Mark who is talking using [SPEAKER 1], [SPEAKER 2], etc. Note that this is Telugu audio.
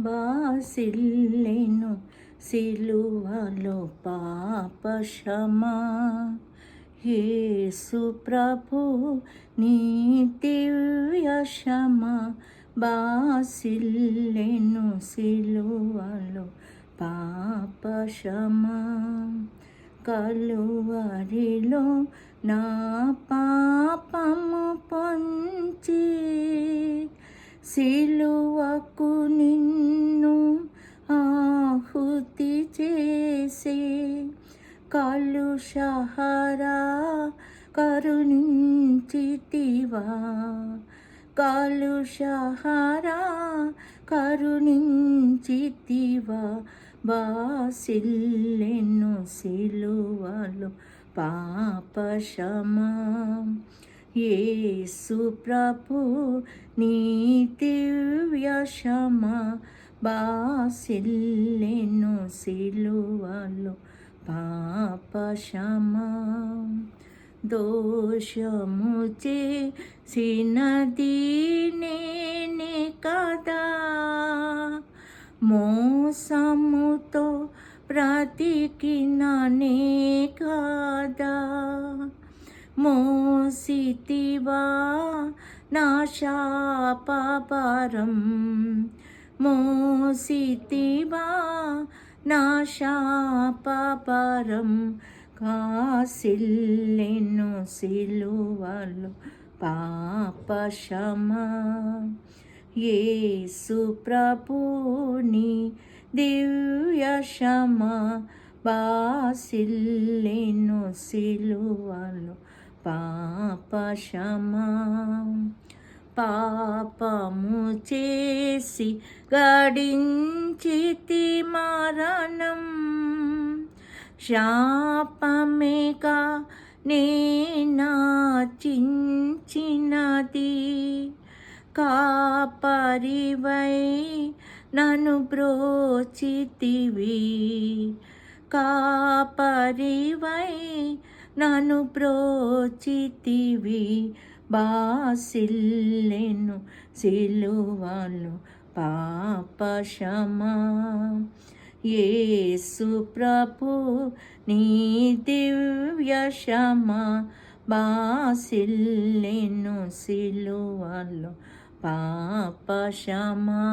[SPEAKER 1] బాసిల్లెను సిలువలో పాప క్షమా. యేసు ప్రభు నీ దివ్య క్షమా బాసిల్లెను సిలువలో పాప క్షమా. కలువరిలో నా పాపము పొంచి సిలువకు నిన్ను ఆహుతి చేసే కలుషహరా కరుణించితివా. కలుషహరా కరుణించితివా. బాసిల్లెను సిలువలో పాప క్షమా. యేసు ప్రభు నీ దివ్య క్షమా బాసిల్లెను సిలువలో పాప క్షమా. దోషము చేసినది నేనే కదా, మోసముతో బ్రతికిననే కాదా. మోసితివా నా శాపభారం, మోసితివా నా శాపభారం. కాసిల్లెను సిలువలో పాప క్షమా. యేసు ప్రభుని దివ్య క్షమా బాసిల్లెను సిలువలో పాప క్షమా. పాపము చేసి గడించితి మరణం, శాపమేగా నేనాచించినది. కాపరివై నన్ను బ్రోచితివి, కాపరివై నన్ను బ్రోచితివి. బాసిల్లెను సిలువలో పాప క్షమా. యేసు ప్రభు నీ దివ్య క్షమా బాసిల్లెను సిలువలో పాప క్షమా.